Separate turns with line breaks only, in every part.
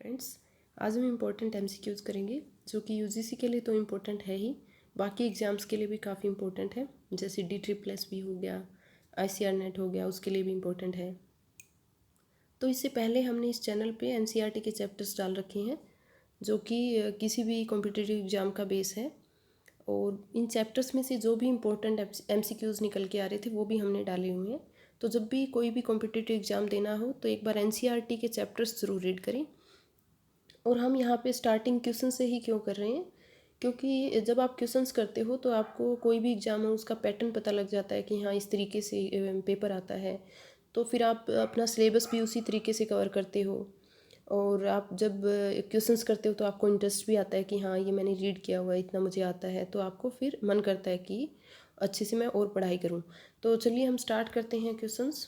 Friends, आज हम important MCQs करेंगे जो कि यूजीसी के लिए तो इम्पोर्टेंट है ही, बाकी एग्ज़ाम्स के लिए भी काफ़ी इम्पोर्टेंट है। जैसे DSSS हो गया, ICAR नेट हो गया, उसके लिए भी इम्पोर्टेंट है। तो इससे पहले हमने इस चैनल पे NCERT के चैप्टर्स डाल रखे हैं जो कि किसी भी कॉम्पिटिटिव एग्ज़ाम का बेस है, और इन चैप्टर्स में से जो भी इम्पोर्टेंट एमसीक्यूज़ निकल के आ रहे थे वो भी हमने डाले हुए हैं। तो जब भी कोई भी कॉम्पिटिटिव एग्ज़ाम देना हो तो एक बार NCERT के चैप्टर्स ज़रूर रीड करें। और हम यहाँ पे स्टार्टिंग क्वेश्चन से ही क्यों कर रहे हैं, क्योंकि जब आप क्वेश्चंस करते हो तो आपको कोई भी एग्ज़ाम है उसका पैटर्न पता लग जाता है कि हाँ इस तरीके से पेपर आता है। तो फिर आप अपना सिलेबस भी उसी तरीके से कवर करते हो, और आप जब क्वेश्चंस करते हो तो आपको इंटरेस्ट भी आता है कि हाँ ये मैंने रीड किया हुआ है, इतना मुझे आता है, तो आपको फिर मन करता है कि अच्छे से मैं और पढ़ाई करूँ। तो चलिए हम स्टार्ट करते हैं क्वेश्चंस।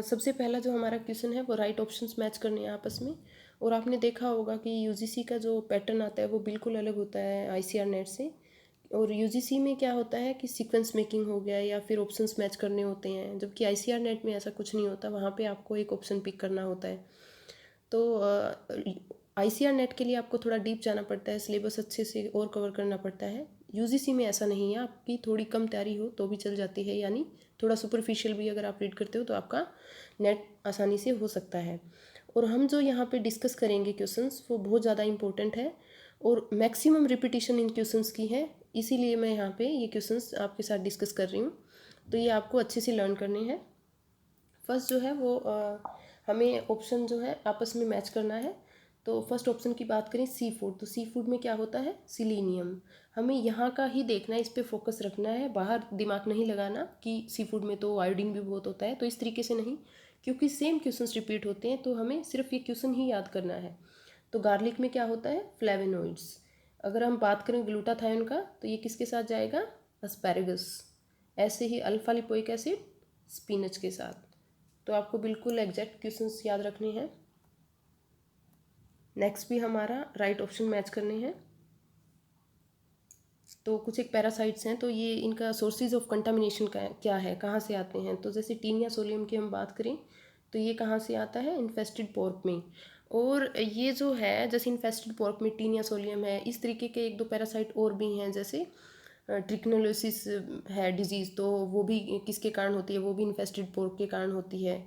सबसे पहला जो हमारा क्वेश्चन है वो राइट ऑप्शंस मैच करने हैं आपस में। और आपने देखा होगा कि यूजीसी का जो पैटर्न आता है वो बिल्कुल अलग होता है आईसीआर नेट से। और यूजीसी में क्या होता है कि सीक्वेंस मेकिंग हो गया या फिर ऑप्शंस मैच करने होते हैं, जबकि आईसीआर नेट में ऐसा कुछ नहीं होता, वहाँ पे आपको एक ऑप्शन पिक करना होता है। तो आईसीआर नेट के लिए आपको थोड़ा डीप जाना पड़ता है, सिलेबस अच्छे से और कवर करना पड़ता है। यूजीसी में ऐसा नहीं है, आपकी थोड़ी कम तैयारी हो तो भी चल जाती है, यानी थोड़ा सुपरफिशियल भी अगर आप रीड करते हो तो आपका नेट आसानी से हो सकता है। और हम जो यहाँ पे डिस्कस करेंगे क्वेश्चंस वो बहुत ज़्यादा इंपॉर्टेंट है और मैक्सिमम रिपीटिशन इन क्वेश्चंस की है, इसीलिए मैं यहाँ पे ये क्वेश्चंस आपके साथ डिस्कस कर रही हूँ। तो ये आपको अच्छे से लर्न करने हैं। फर्स्ट जो है वो हमें ऑप्शन जो है आपस में मैच करना है। तो फर्स्ट ऑप्शन की बात करें सी फूड, तो सी फूड में क्या होता है, सिलीनियम। हमें यहाँ का ही देखना है, इस पे फोकस रखना है, बाहर दिमाग नहीं लगाना कि सी फूड में तो आयोडीन भी बहुत होता है, तो इस तरीके से नहीं, क्योंकि सेम क्वेश्चंस रिपीट होते हैं तो हमें सिर्फ ये क्वेश्चन ही याद करना है। तो गार्लिक में क्या होता है, फ्लेवेनोइड्स। अगर हम बात करें ग्लूटाथायोन का तो ये किसके साथ जाएगा, एस्पैरेगस। ऐसे ही अल्फा लिपोइक एसिड स्पिनच के साथ। तो आपको बिल्कुल एग्जैक्ट क्वेश्चंस याद रखने हैं। नेक्स्ट भी हमारा राइट ऑप्शन मैच करने हैं। तो कुछ एक पैरासाइट्स हैं, तो ये इनका सोर्सेज ऑफ कंटामिनेशन का क्या है, कहाँ से आते हैं। तो जैसे टीनिया सोलियम की हम बात करें तो ये कहाँ से आता है, इन्फेस्टेड पोर्क में। और ये जो है जैसे इन्फेस्टेड पोर्क में टीनिया सोलियम है, इस तरीके के एक दो पैरासाइट और भी हैं, जैसे ट्रिक्नोलोसिस है डिजीज़, तो वो भी किसके कारण होती है, वो भी इन्फेस्टेड पोर्क के कारण होती है।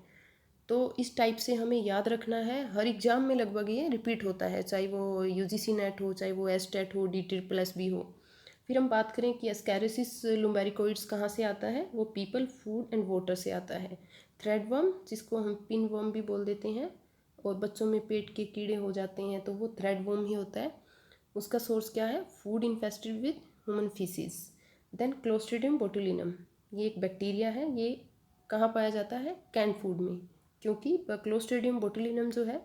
तो इस टाइप से हमें याद रखना है, हर एग्जाम में लगभग ये रिपीट होता है, चाहे वो यूजीसी नेट हो, चाहे वो एसटेट हो, DSSS हो। फिर हम बात करें कि एस्कैरिसिस लुम्बेरिकोइड्स कहाँ से आता है, वो पीपल, फूड एंड वाटर से आता है। थ्रेडवर्म, जिसको हम पिन वर्म भी बोल देते हैं, और बच्चों में पेट के कीड़े हो जाते हैं तो वो थ्रेडवर्म ही होता है। उसका सोर्स क्या है, food infested with human faeces. Then clostridium botulinum, ये एक बैक्टीरिया है, ये कहाँ पाया जाता है, कैन फूड में, क्योंकि क्लोस्ट्रीडियम बोटुलिनम जो है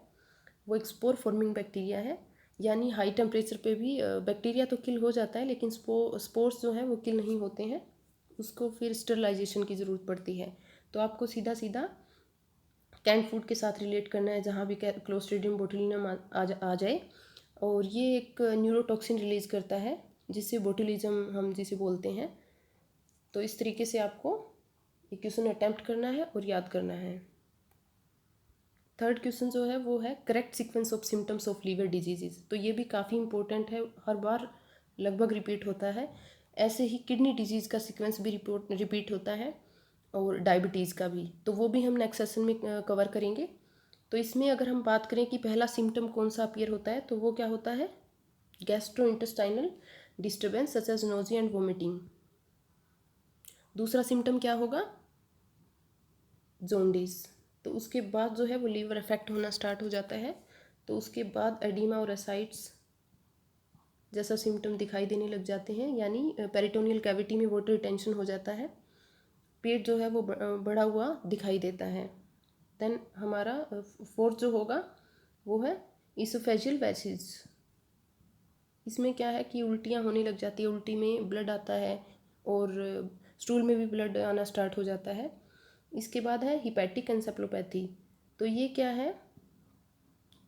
वो एक स्पोर फॉर्मिंग बैक्टीरिया है, यानी हाई टेम्परेचर पे भी बैक्टीरिया तो किल हो जाता है लेकिन स्पोर्स जो हैं वो किल नहीं होते हैं, उसको फिर स्टरलाइजेशन की ज़रूरत पड़ती है। तो आपको सीधा सीधा कैन फूड के साथ रिलेट करना है जहाँ भी क्लोस्ट्रीडियम बोटुलिनम आ जाए। और ये एक न्यूरोटॉक्सिन रिलीज़ करता है जिससे बोटुलिज्म हम जिसे बोलते हैं। तो इस तरीके से आपको ये क्वेश्चन अटैम्प्ट करना है और याद करना है। थर्ड क्वेश्चन जो है वो है correct sequence of symptoms of liver diseases, तो ये भी काफ़ी इंपॉर्टेंट है, हर बार लगभग रिपीट होता है। ऐसे ही किडनी डिजीज़ का सीक्वेंस भी रिपीट होता है, और डायबिटीज़ का भी, तो वो भी हम नेक्स्ट सेशन में कवर करेंगे। तो इसमें अगर हम बात करें कि पहला सिम्टम कौन सा अपीयर होता है, तो वो क्या होता है, gastro intestinal disturbance such as nausea and vomiting. दूसरा सिम्टम क्या होगा, जोंडिस। तो उसके बाद जो है वो लीवर अफेक्ट होना स्टार्ट हो जाता है। तो उसके बाद एडिमा और एसाइड्स जैसा सिम्टम दिखाई देने लग जाते हैं, यानी पेरिटोनियल कैविटी में वाटर रिटेंशन हो जाता है, पेट जो है वो बढ़ा हुआ दिखाई देता है। देन हमारा फोर्थ जो होगा वो है इसोफेजियल वैसिस। इसमें क्या है कि उल्टियाँ होने लग जाती है, उल्टी में ब्लड आता है और स्टूल में भी ब्लड आना स्टार्ट हो जाता है। इसके बाद है हिपैटिक एन्सेफलोपैथी। तो ये क्या है,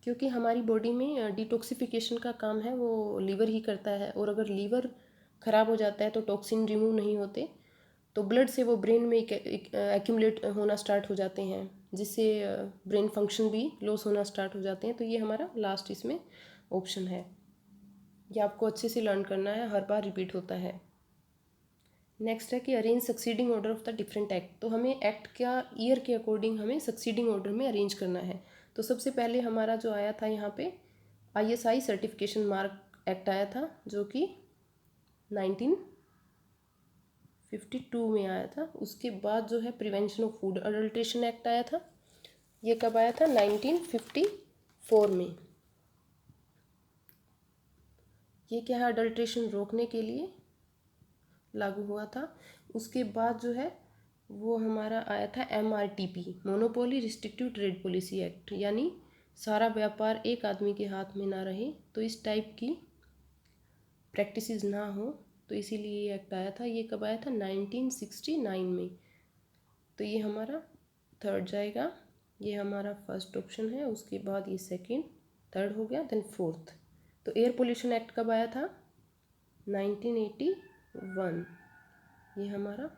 क्योंकि हमारी बॉडी में डिटॉक्सिफिकेशन का काम है वो लीवर ही करता है, और अगर लीवर ख़राब हो जाता है तो टॉक्सिन रिमूव नहीं होते, तो ब्लड से वो ब्रेन में एक्यूमुलेट होना स्टार्ट हो जाते हैं। जिससे ब्रेन फंक्शन भी लॉस होना स्टार्ट हो जाते हैं। तो ये हमारा लास्ट इसमें ऑप्शन है। ये आपको अच्छे से लर्न करना है, हर बार रिपीट होता है। नेक्स्ट है कि arrange succeeding order of the different act. तो हमें एक्ट क्या ईयर के अकॉर्डिंग हमें सक्सीडिंग ऑर्डर में अरेंज करना है। तो सबसे पहले हमारा जो आया था यहाँ पे ISI सर्टिफिकेशन मार्क एक्ट आया था, जो कि 1952 में आया था। उसके बाद जो है prevention of food adulteration act आया था। ये कब आया था? 1954 में। ये क्या है? अडल्ट्रेशन रोकने के लिए लागू हुआ था। उसके बाद जो है वो हमारा आया था MRTP, monopoly restrictive trade policy act, यानी सारा व्यापार एक आदमी के हाथ में ना रहे, तो इस टाइप की प्रैक्टिसेस ना हो, तो इसीलिए ये एक्ट आया था। ये कब आया था? 1969 में। तो ये हमारा थर्ड जाएगा। ये हमारा फर्स्ट ऑप्शन है। उसके बाद ये सेकंड, थर्ड हो गया, देन फोर्थ। तो एयर पोल्यूशन एक्ट कब आया था? 1981। ये हमारा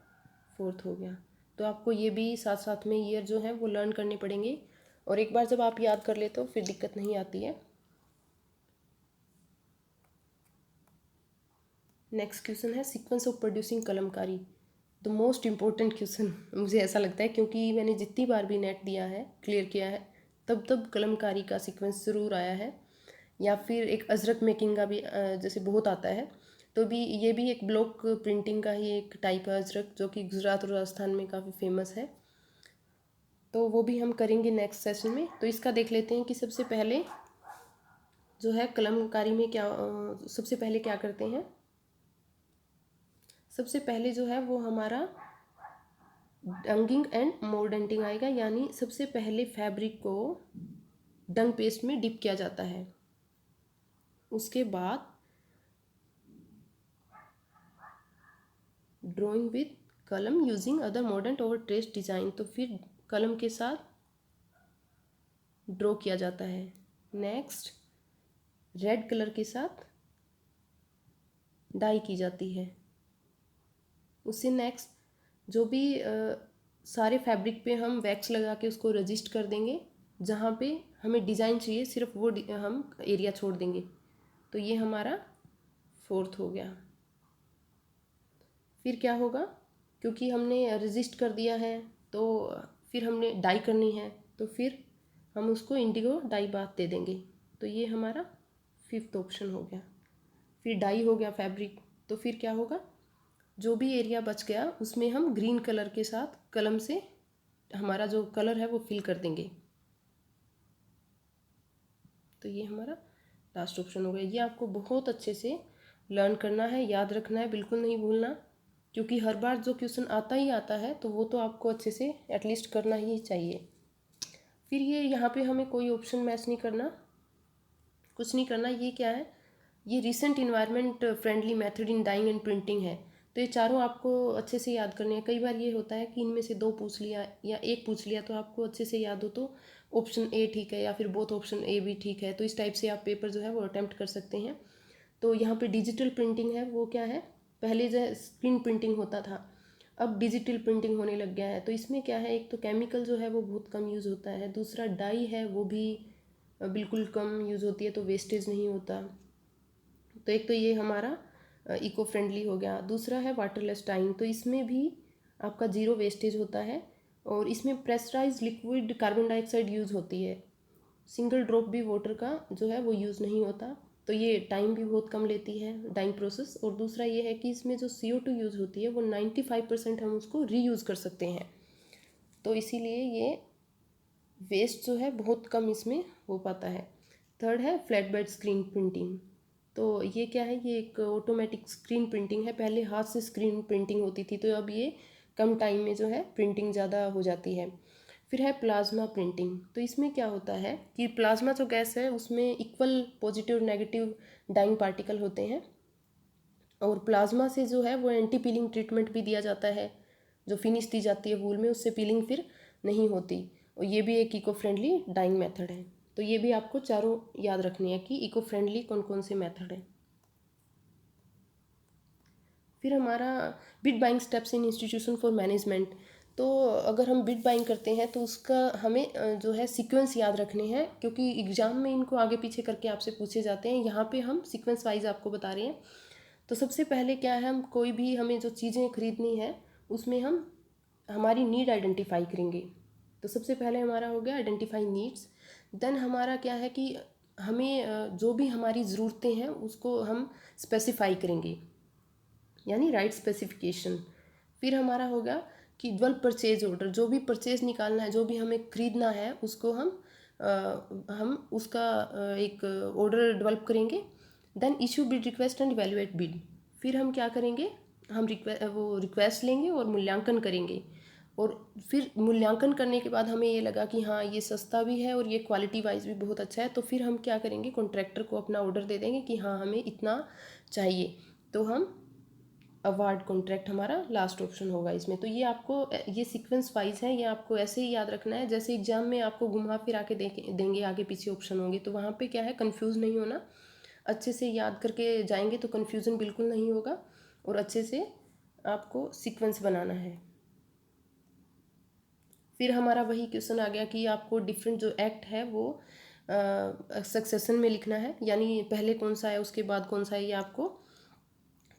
फोर्थ हो गया। तो आपको ये भी साथ साथ में ईयर जो है वो लर्न करने पड़ेंगे, और एक बार जब आप याद कर लेते हो फिर दिक्कत नहीं आती है। नेक्स्ट क्वेश्चन है sequence of producing Kalamkari. The most important question मुझे ऐसा लगता है, क्योंकि मैंने जितनी बार भी नेट दिया है, क्लियर किया है, तब तब कलमकारी का सीक्वेंस ज़रूर आया है, या फिर एक अजरक मेकिंग का भी जैसे बहुत आता है। तो भी ये भी एक ब्लॉक प्रिंटिंग का ही एक टाइप है अजरक, जो कि गुजरात और राजस्थान में काफ़ी फेमस है। तो वो भी हम करेंगे नेक्स्ट सेशन में। तो इसका देख लेते हैं कि सबसे पहले जो है कलमकारी में क्या सबसे पहले क्या करते हैं। सबसे पहले जो है वो हमारा डंगिंग एंड मोल्डेंटिंग आएगा, यानी सबसे पहले फैब्रिक को डंग पेस्ट में डिप किया जाता है। उसके बाद ड्राइंग विद कलम यूजिंग अदर मॉडर्न और ट्रेस डिज़ाइन, तो फिर कलम के साथ ड्रॉ किया जाता है। नेक्स्ट रेड कलर के साथ डाई की जाती है। उससे नेक्स्ट जो भी सारे फैब्रिक पे हम वैक्स लगा के उसको रजिस्ट कर देंगे। जहाँ पे हमें डिज़ाइन चाहिए सिर्फ वो हम एरिया छोड़ देंगे। तो ये हमारा फोर्थ हो गया। फिर क्या होगा, क्योंकि हमने रजिस्ट कर दिया है तो फिर हमने डाई करनी है, तो फिर हम उसको इंडिगो डाई बाथ दे देंगे। तो ये हमारा फिफ्थ ऑप्शन हो गया। फिर डाई हो गया फैब्रिक, तो फिर क्या होगा, जो भी एरिया बच गया उसमें हम ग्रीन कलर के साथ कलम से हमारा जो कलर है वो फिल कर देंगे। तो ये हमारा लास्ट ऑप्शन हो गया। ये आपको बहुत अच्छे से लर्न करना है, याद रखना है, बिल्कुल नहीं भूलना, क्योंकि हर बार जो क्वेश्चन आता ही आता है तो वो तो आपको अच्छे से एटलीस्ट करना ही चाहिए। फिर ये यहाँ पे हमें कोई ऑप्शन मैच नहीं करना, कुछ नहीं करना। ये क्या है, ये recent environment friendly method in dyeing and printing है। तो ये चारों आपको अच्छे से याद करने हैं। कई बार ये होता है कि इनमें से दो पूछ लिया या एक पूछ लिया, तो आपको अच्छे से याद हो तो ऑप्शन ए ठीक है, या फिर बोथ ऑप्शन ए भी ठीक है। तो इस टाइप से आप पेपर जो है वो अटैम्प्ट कर सकते हैं। तो यहाँ पे डिजिटल प्रिंटिंग है, वो क्या है, पहले जो है स्क्रीन प्रिंटिंग होता था, अब डिजिटल प्रिंटिंग होने लग गया है। तो इसमें क्या है, एक तो केमिकल जो है वो बहुत कम यूज़ होता है, दूसरा डाई है वो भी बिल्कुल कम यूज़ होती है, तो वेस्टेज नहीं होता। तो एक तो ये हमारा इको फ्रेंडली हो गया। दूसरा है वाटरलेस डाइंग, तो इसमें भी आपका ज़ीरो वेस्टेज होता है, और इसमें pressurise liquid carbon dioxide use होती है, सिंगल ड्रॉप भी वाटर का जो है वो यूज़ नहीं होता। तो ये टाइम भी बहुत कम लेती है डाइंग प्रोसेस। और दूसरा ये है कि इसमें जो CO2 यूज़ होती है वो 95% हम उसको रीयूज़ कर सकते हैं। तो इसीलिए ये वेस्ट जो है बहुत कम इसमें हो पाता है। थर्ड है फ्लैट बेड स्क्रीन प्रिंटिंग। तो ये क्या है, ये एक ऑटोमेटिक स्क्रीन प्रिंटिंग है। पहले हाथ से स्क्रीन प्रिंटिंग होती थी, तो अब ये कम टाइम में जो है प्रिंटिंग ज़्यादा हो जाती है। फिर है प्लाज्मा प्रिंटिंग। तो इसमें क्या होता है कि प्लाज्मा जो गैस है उसमें इक्वल पॉजिटिव और नेगेटिव डाइंग पार्टिकल होते हैं, और प्लाज्मा से जो है वो एंटी पीलिंग ट्रीटमेंट भी दिया जाता है। जो फिनिश दी जाती है वूल में, उससे पीलिंग फिर नहीं होती, और ये भी एक इको फ्रेंडली डाइंग मेथड है। तो ये भी आपको चारों याद रखनी है कि इको फ्रेंडली कौन कौन से मेथड है। फिर हमारा bid buying steps in institution for management. तो अगर हम बिट बाइंग करते हैं तो उसका हमें जो है सीक्वेंस याद रखने हैं, क्योंकि एग्ज़ाम में इनको आगे पीछे करके आपसे पूछे जाते हैं। यहाँ पे हम सीक्वेंस वाइज आपको बता रहे हैं। तो सबसे पहले क्या है, हम कोई भी हमें जो चीज़ें खरीदनी है उसमें हम हमारी नीड आइडेंटिफाई करेंगे। तो सबसे पहले हमारा हो गया आइडेंटिफाई नीड्स। देन हमारा क्या है कि हमें जो भी हमारी ज़रूरतें हैं उसको हम स्पेसिफाई करेंगे, यानी राइट स्पेसिफिकेशन। फिर हमारा होगा कि डेवलप परचेज ऑर्डर, जो भी परचेज निकालना है, जो भी हमें खरीदना है उसको हम उसका एक ऑर्डर डेवलप करेंगे। Then issue bid request and evaluate bid. फिर हम क्या करेंगे, हम रिक्वेस्ट लेंगे और मूल्यांकन करेंगे। और फिर मूल्यांकन करने के बाद हमें ये लगा कि हाँ ये सस्ता भी है और ये क्वालिटी वाइज भी बहुत अच्छा है, तो फिर हम क्या करेंगे, कॉन्ट्रैक्टर को अपना ऑर्डर दे देंगे कि हाँ हमें इतना चाहिए। तो हम अवार्ड कॉन्ट्रैक्ट हमारा लास्ट ऑप्शन होगा इसमें। तो ये आपको ये सीक्वेंस वाइज है, ये आपको ऐसे ही याद रखना है जैसे एग्जाम में आपको घुमा फिरा के देंगे, आगे पीछे ऑप्शन होंगे, तो वहाँ पे क्या है कंफ्यूज नहीं होना, अच्छे से याद करके जाएंगे तो कन्फ्यूज़न बिल्कुल नहीं होगा और अच्छे से आपको सीक्वेंस बनाना है। फिर हमारा वही क्वेश्चन आ गया कि आपको डिफरेंट जो एक्ट है वो सक्सेशन में लिखना है, यानी पहले कौन सा है उसके बाद कौन सा है ये आपको।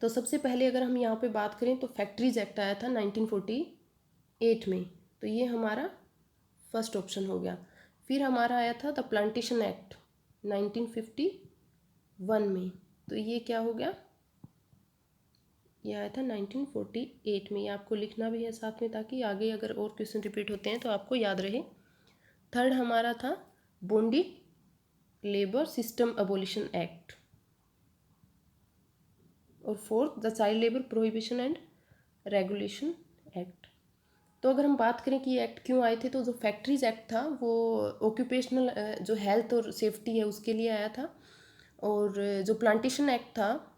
तो सबसे पहले अगर हम यहाँ पे बात करें तो फैक्ट्रीज एक्ट आया था 1948 में, तो ये हमारा फर्स्ट ऑप्शन हो गया। फिर हमारा आया था द प्लांटेशन एक्ट 1951 में, तो ये क्या हो गया, ये आया था 1948 में। ये आपको लिखना भी है साथ में ताकि आगे अगर और क्वेश्चन रिपीट होते हैं तो आपको याद रहे। थर्ड हमारा था bonded labour system abolition act. और fourth the child labour prohibition and regulation act. तो अगर हम बात करें कि ये एक्ट क्यों आए थे, तो जो फैक्ट्रीज एक्ट था वो ऑक्यूपेशनल जो हेल्थ और सेफ्टी है उसके लिए आया था। और जो प्लांटेशन एक्ट था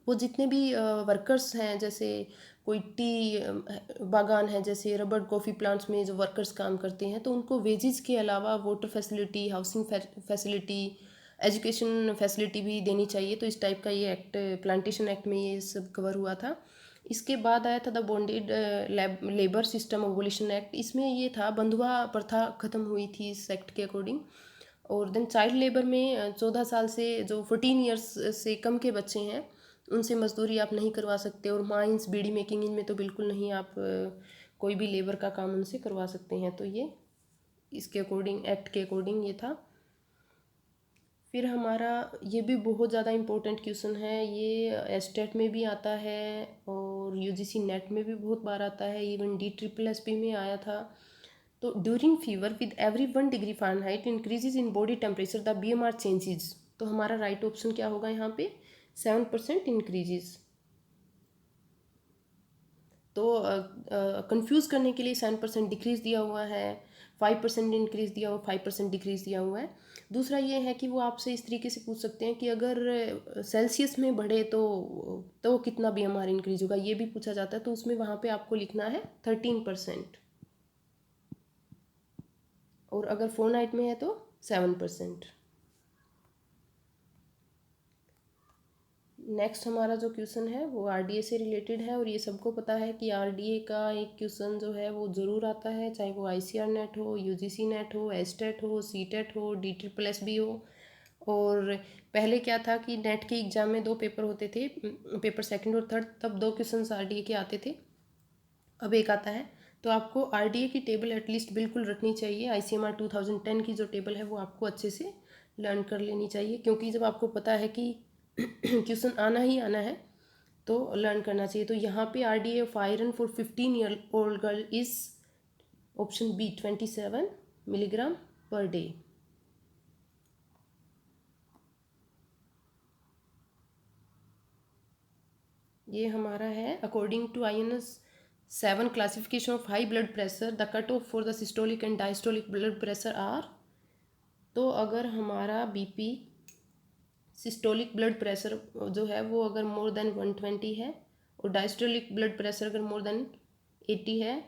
वो जितने भी वर्कर्स हैं, जैसे कोई टी बागान है, जैसे रबर कॉफ़ी प्लांट्स में जो वर्कर्स काम करते हैं, तो उनको वेजेस के अलावा water facility, housing facility, education facility भी देनी चाहिए। तो इस टाइप का ये एक्ट प्लांटेशन एक्ट में ये सब कवर हुआ था। इसके बाद आया था the bonded labour system abolition act. इसमें ये था बंधुआ प्रथा ख़त्म हुई थी इस एक्ट के अकॉर्डिंग। और देन चाइल्ड लेबर में 14 साल से जो 14 ईयर्स से कम के बच्चे हैं उनसे मजदूरी आप नहीं करवा सकते। और माइंस, बीड़ी मेकिंग, इनमें तो बिल्कुल नहीं आप कोई भी लेबर का काम उनसे करवा सकते हैं। तो ये इसके अकॉर्डिंग, एक्ट के अकॉर्डिंग ये था। फिर हमारा ये भी बहुत ज़्यादा इम्पोर्टेंट क्वेश्चन है, ये एस्टेट में भी आता है और यूजीसी नेट में भी बहुत बार आता है, इवन DSSS में आया था। तो during fever with every 1 degree Fahrenheit increases in body temperature the BMR changes. तो हमारा राइट ऑप्शन क्या होगा यहाँ पे, 7% इंक्रीजेज। तो कंफ्यूज करने के लिए 7% डिक्रीज़ दिया हुआ है, 5% इंक्रीज़ दिया हुआ, 5% डिक्रीज़ दिया हुआ है। दूसरा ये है कि वो आपसे इस तरीके से पूछ सकते हैं कि अगर सेल्सियस में बढ़े तो कितना BMR इंक्रीज होगा, ये भी पूछा जाता है। तो उसमें वहाँ पे आपको लिखना है 13%, और अगर फ़ारेनहाइट में है तो 7%। नेक्स्ट हमारा जो क्वेश्चन है वो RDA से रिलेटेड है, और ये सबको पता है कि RDA का एक क्वेश्चन जो है वो ज़रूर आता है, चाहे वो ICR नेट हो, UGC नेट हो, एस्टेट हो, CTET हो, DSSS हो। और पहले क्या था कि नेट के एग्ज़ाम में 2 पेपर होते थे, पेपर सेकंड और थर्ड, तब 2 क्वेश्चन RDA के आते थे, अब एक आता है। तो आपको RDA की टेबल एटलीस्ट बिल्कुल रखनी चाहिए। ICMR 2010 की जो टेबल है वो आपको अच्छे से लर्न कर लेनी चाहिए, क्योंकि जब आपको पता है कि क्वेश्चन आना ही आना है तो लर्न करना चाहिए। तो यहाँ पे RDA of iron for 15 year old girl is option b 27 milligram per day. ये हमारा है according to INS 7 classification of high blood pressure, the cut off for the systolic and diastolic blood pressure are. तो अगर हमारा BP systolic blood pressure जो है वो अगर मोर देन 120 है और डायस्टोलिक ब्लड प्रेशर अगर मोर देन 80 है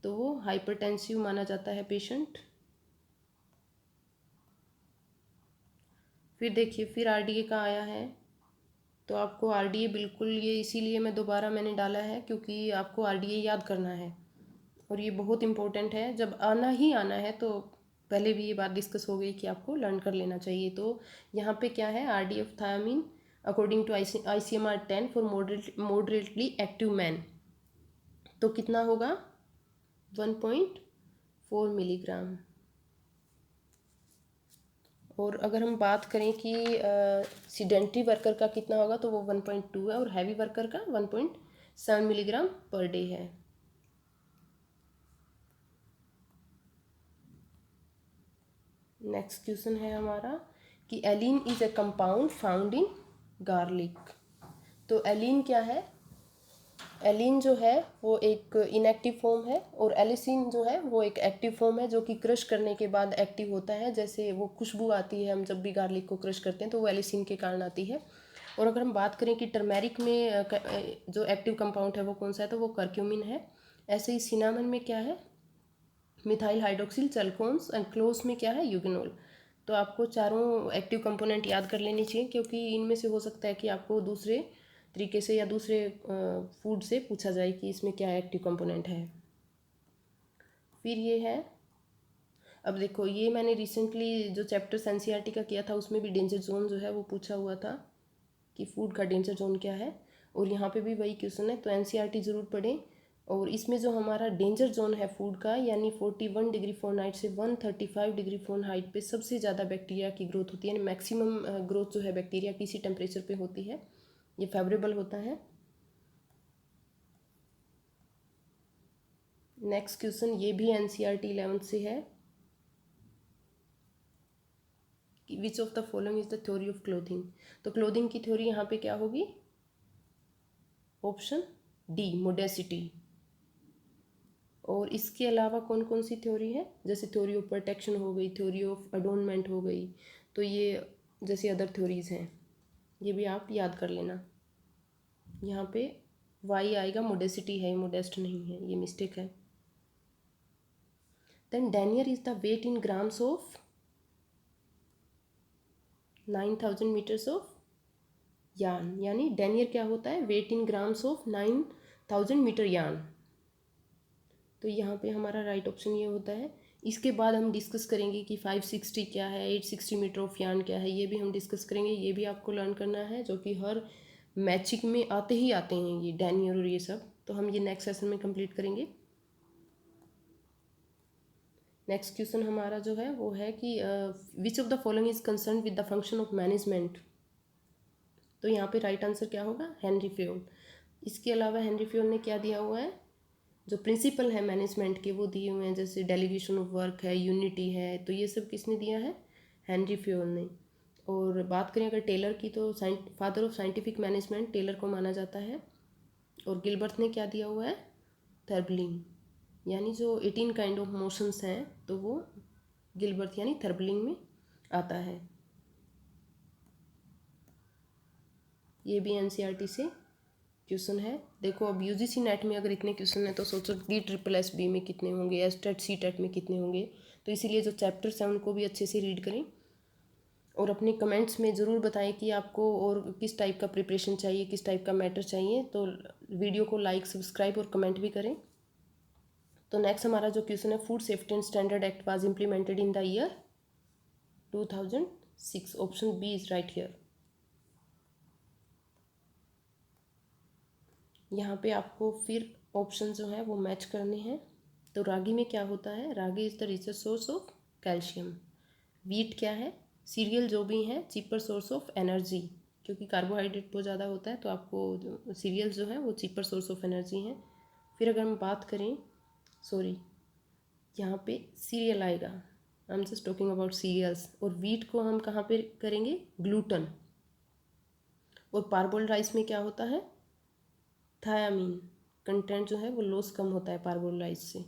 तो वो हाइपरटेंसिव माना जाता है पेशेंट। फिर देखिए, फिर RDA का आया है, तो आपको RDA बिल्कुल, ये इसीलिए मैं दोबारा मैंने डाला है क्योंकि आपको RDA याद करना है। और ये बहुत इंपॉर्टेंट है, जब आना ही आना है तो पहले भी ये बात डिस्कस हो गई कि आपको लर्न कर लेना चाहिए। तो यहाँ पे क्या है, RDF thiamine according to ICMR 10 for moderately active man, तो कितना होगा 1.4 मिलीग्राम। और अगर हम बात करें कि सीडेंट्री वर्कर का कितना होगा तो वो 1.2 है, और हैवी वर्कर का 1.7 मिलीग्राम पर डे है। नेक्स्ट क्वेश्चन है हमारा कि alliin is a compound found in garlic. तो एलिन क्या है, एलिन जो है वो एक इनएक्टिव फॉर्म है, और एलिसिन जो है वो एक एक्टिव फॉर्म है जो कि क्रश करने के बाद एक्टिव होता है। जैसे वो खुशबू आती है हम जब भी गार्लिक को क्रश करते हैं तो वो एलिसिन के कारण आती है। और अगर हम बात करें कि टर्मेरिक में जो एक्टिव कंपाउंड है वो कौन सा है, तो वो करक्यूमिन है। ऐसे ही सिनामन में क्या है, मिथाइल हाइड्रोक्सिल चलकोन्स, एंड क्लोव्स में क्या है, यूगेनोल। तो आपको चारों एक्टिव कंपोनेंट याद कर लेनी चाहिए, क्योंकि इनमें से हो सकता है कि आपको दूसरे तरीके से या दूसरे फूड से पूछा जाए कि इसमें क्या एक्टिव कंपोनेंट है। फिर ये है, अब देखो ये मैंने रिसेंटली जो चैप्टर NCERT का किया था उसमें भी डेंजर जोन जो है वो पूछा हुआ था कि फूड का डेंजर जोन क्या है, और यहाँ पे भी वही क्वेश्चन है। तो NCERT ज़रूर पढ़ें। और इसमें जो हमारा डेंजर जोन है फूड का, यानी 41 डिग्री फ़ारेनहाइट से 135 डिग्री फ़ारेनहाइट पे सबसे ज़्यादा बैक्टीरिया की ग्रोथ होती है, यानी मैक्सिमम ग्रोथ जो है बैक्टीरिया की इसी टेम्परेचर पे होती है, ये फेवरेबल होता है। नेक्स्ट क्वेश्चन ये भी NCERT 11th से है कि which of the following is the theory of clothing. तो क्लोथिंग की थ्योरी यहाँ पे क्या होगी, ऑप्शन डी, मोडेसिटी। और इसके अलावा कौन कौन सी थ्योरी है, जैसे थ्योरी ऑफ प्रोटेक्शन हो गई, थ्योरी ऑफ अडोनमेंट हो गई, तो ये जैसे अदर थ्योरीज हैं, ये भी आप याद कर लेना। यहाँ पे वाई आएगा, मोडेसिटी है, मोडेस्ट नहीं है, ये मिस्टेक है। Then denier is the weight in grams of 9000 metres of yarn, यानी डेनियर क्या होता है, weight in grams of 9000 metre yarn. तो यहाँ पे हमारा राइट ऑप्शन ये होता है। इसके बाद हम डिस्कस करेंगे कि 560 क्या है, 860 मीटर ऑफ यार्न क्या है, ये भी हम डिस्कस करेंगे। ये भी आपको लर्न करना है, जो कि हर मैचिंग में आते ही आते हैं ये डेनियर और ये सब। तो हम ये नेक्स्ट सेशन में कंप्लीट करेंगे। नेक्स्ट क्वेश्चन हमारा जो है वो है कि which of the following is concern with the function of management. तो यहाँ पे राइट आंसर क्या होगा, हेनरी फ्योल। इसके अलावा हेनरी फ्योल ने क्या दिया हुआ है, जो प्रिंसिपल है मैनेजमेंट के वो दिए हुए हैं, जैसे डेलीगेशन ऑफ वर्क है, यूनिटी है, तो ये सब किसने दिया है, हेनरी फ्योल ने। और बात करें अगर टेलर की, तो father of scientific management Taylor को माना जाता है। और गिलबर्ट ने क्या दिया हुआ है, थर्बलिंग, यानी जो 18 काइंड ऑफ मोशंस हैं तो वो गिलबर्ट यानी थर्बलिंग में आता है। ये भी NCERT से क्वेश्चन है। देखो अब UGC नेट में अगर इतने क्वेश्चन हैं तो सोचो DSSS में कितने होंगे, STET CTET में कितने होंगे। तो इसीलिए जो चैप्टर्स हैं उनको भी अच्छे से रीड करें, और अपने कमेंट्स में ज़रूर बताएं कि आपको और किस टाइप का प्रिपरेशन चाहिए, किस टाइप का मैटर चाहिए। तो वीडियो को लाइक, सब्सक्राइब और कमेंट भी करें। तो नेक्स्ट हमारा जो क्वेश्चन है, food safety and standard act was implemented in the year 2006। Option b is right here. यहाँ पे आपको फिर ऑप्शन जो है वो मैच करने हैं। तो रागी में क्या होता है, ragi is the richest source of calcium. Wheat क्या है, सीरियल जो भी हैं, चीपर सोर्स ऑफ एनर्जी, क्योंकि कार्बोहाइड्रेट बहुत ज़्यादा होता है तो आपको सीरियल्स जो है वो चीपर सोर्स ऑफ एनर्जी हैं। फिर अगर हम बात करें, सॉरी यहाँ पे सीरियल आएगा, I am just talking about cereals. और वीट को हम कहाँ पे करेंगे, ग्लूटन। और पार्बोल राइस में क्या होता है, थायामीन कंटेंट जो है वो लॉस कम होता है पार्बोल राइस से।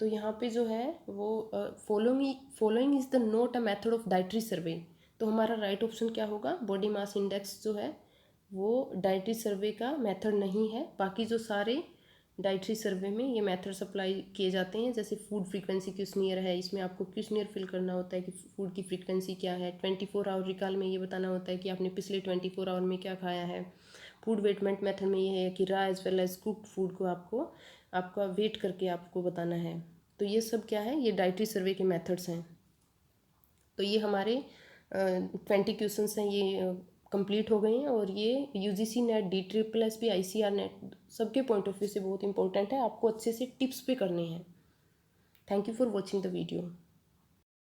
तो यहाँ पे जो है वो following is the not a method of dietary survey. तो हमारा राइट ऑप्शन क्या होगा, बॉडी मास इंडेक्स जो है वो डाइटरी सर्वे का मेथड नहीं है। बाकी जो सारे डाइटरी सर्वे में ये मेथड अप्लाई किए जाते हैं, जैसे फूड फ्रीक्वेंसी क्वेश्चनियर है, इसमें आपको क्वेश्चनियर फिल करना होता है कि फूड की फ्रीक्वेंसी क्या है। 24 आवर रिकॉल में ये बताना होता है कि आपने पिछले 24 आवर में क्या खाया है। फूड वेटमेंट मेथड में ये है कि raw as well as cooked food को आपका वेट करके आपको बताना है। तो ये सब क्या है, ये डाइटरी सर्वे के मेथड्स हैं। तो ये हमारे 20 क्वेश्चंस हैं, ये कंप्लीट हो गए हैं। और ये UGC net, DSSS, ICAR net सबके पॉइंट ऑफ व्यू से बहुत इंपॉर्टेंट है, आपको अच्छे से टिप्स पे करने हैं। Thank you for watching the video.